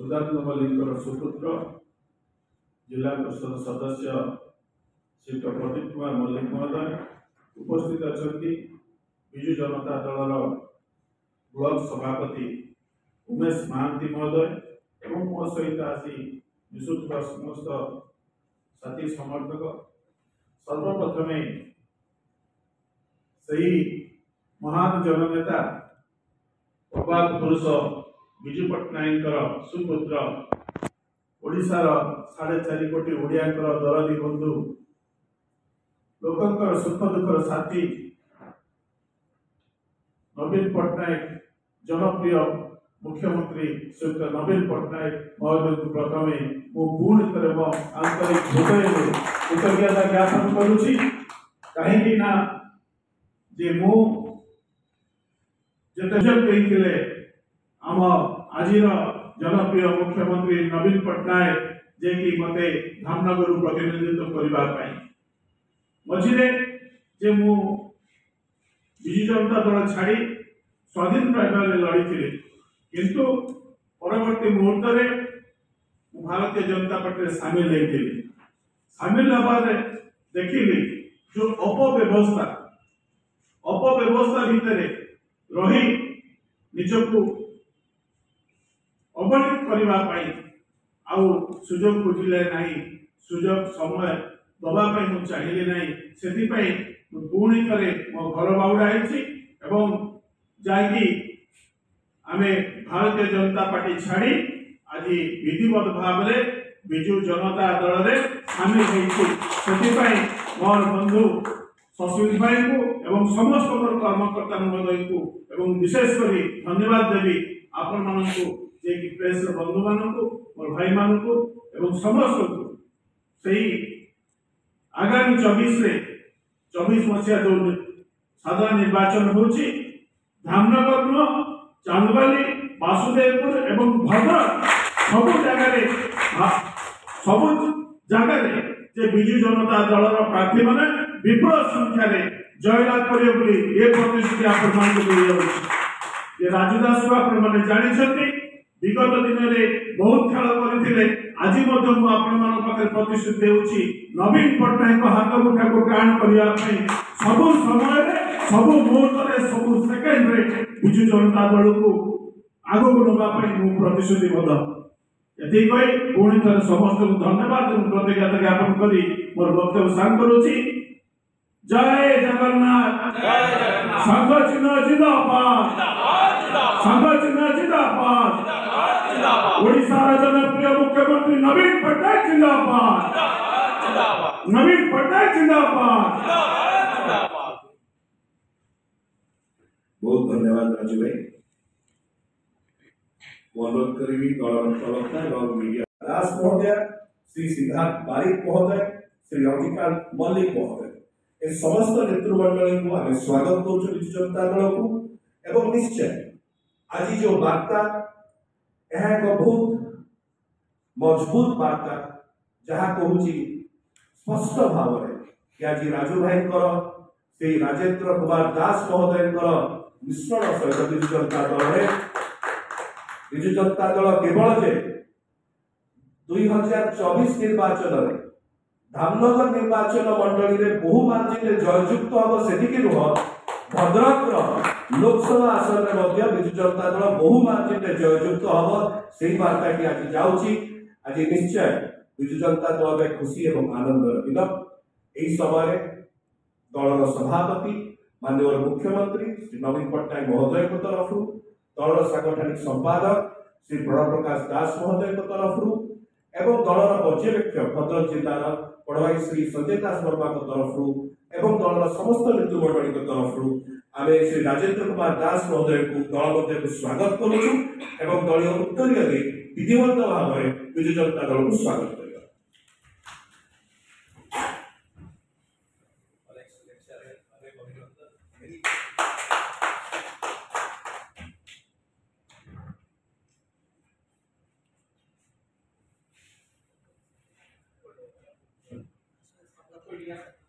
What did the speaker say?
सुदानंद मल्लिक सुपुत्र जिला परिषद सदस्य श्री प्रदीप कुमार मल्लिक महोदय उपस्थित अच्छा विजु जनता दल ब्लॉक सभापति उमेश महांती महोदय एवं मो सहित आसी मिशुवा समस्त साथी समर्थक सर्वप्रथम सही महान जननेता प्रभात पुरुष विजु पट्टनायक सुपुत्र ओडिशार 4.5 कोटी ओडियांकर दरदी बंधु लोकंकर सुख दुखर साथी नवीन पट्टनायक जनप्रिय मुख्यमंत्री श्री नवीन पट्टनायक महोदय को प्रथम पुणी थे मो आंतरिक हृदय कृतज्ञता ज्ञापन करुच्ची कहीं जे मु जे आम आज जनप्रिय मुख्यमंत्री नवीन पट्टनायक जे कि मते धामनगर प्रतिनिधित्व करने मझे जे मु विजु जनता दल छाड़ी स्वाधीन प्राइमरी लड़ी किंतु परवर्ती मुहूर्त में भारतीय जनता पार्टी सामिल होती सामिल हबारे देखिली जो अपव्यवस्था भितर रही निजको अवहेलित करने सुजोग खोजिले ना सुजोग समय दवाई मुझे चाहिए ना से पुणी थे मो घर बाउड़ा जाकि आमे भारतीय जनता पार्टी छाड़ी आज विधिवत भाव में विजु जनता दल में सामिल होती मोर बंधु सस्मित भाई को एवं समस्त कर्मकर्ता महोदय को एवं विशेषकर धन्यवाद देवी आपण मानू जे कि प्रेस बंधु मानू मोर भाई मानू एवं समस्त को सही आगामी 24 मसीहा जो साधारण निर्वाचन होची धामनगर चांदबाली वासुदेवपुर एवं भद्रक सब जगह जे विजु जनता दल प्रार्थी मैंने विपुल संख्यार जयलाभ करें प्रतिश्रुति आपे राजुदास को आपने जानते विगत दिन में बहुत खेल करते आज पाखे प्रतिश्रुति देउछि नवीन पट्टनायक हाथ मुठा को टाण करने सब समय सब मुहूर्त सब सेकेंड विजु जनता दल को आग को नापी प्रतिश्रुतिबद्ध ये पुणी थे समस्त को धन्यवाद कृतज्ञता ज्ञापन करी मोर वक्तव्य शांत करुच्ची जय जगन्नाथ संघ चिन्ह जिंदाबाद संघ चिन्ह जिंदाबाद ओडिशा जनप्रिय मुख्यमंत्री नवीन पट्टनायक जिंदाबाद नवीन पट्टनायक जिंदाबाद। बहुत धन्यवाद राजू भाई। अनुरोध करी प्रवक्ता मीडिया दास महोदय श्री सिद्धार्थ बारिक महोदय श्री रविकांत मल्लिक महोदय ए समस्त नेतृमंडली को आम स्वागत करुँ विजु जनता दल को एवं निश्चय आज जो वार्ता यह एक बहुत मजबूत वार्ता जहाँ कहूँ स्पष्ट भाव कि आज राजू भाई से राजेंद्र कुमार दास महोदय मिश्रण सहित विजु जनता दल विजु जनता दल केवल जे 2024 निर्वाचन में धामनगर निर्वाचन मंडली में बहु मार्जिन जययुक्त हम से नुह भद्रक लोकसभा आसन में विजु जनता दल बहु मार्जिन जययुक्त हम से वार्ता की आज जाऊँगी। आज निश्चय विजु जनता दल में खुशी और आनंदर दिन यही समय दलर सभापति माननीय मुख्यमंत्री श्री नवीन पट्टनायक महोदय तरफ दलर सांगठनिक संपादक श्री प्रणव प्रकाश दास महोदय तरफ एवं दलर पर्यवेक्षक भद्रक जिलार पड़वाई श्री संजय दास वर्मा तरफ एवं दलर समस्त नेतृमंडली तरफ आम श्री राजेंद्र कुमार दास महोदय को दल मध्य को स्वागत करुचु एवं दलीय उत्तर विधिवत भाव में विजु जनता दल को स्वागत कर Yeah.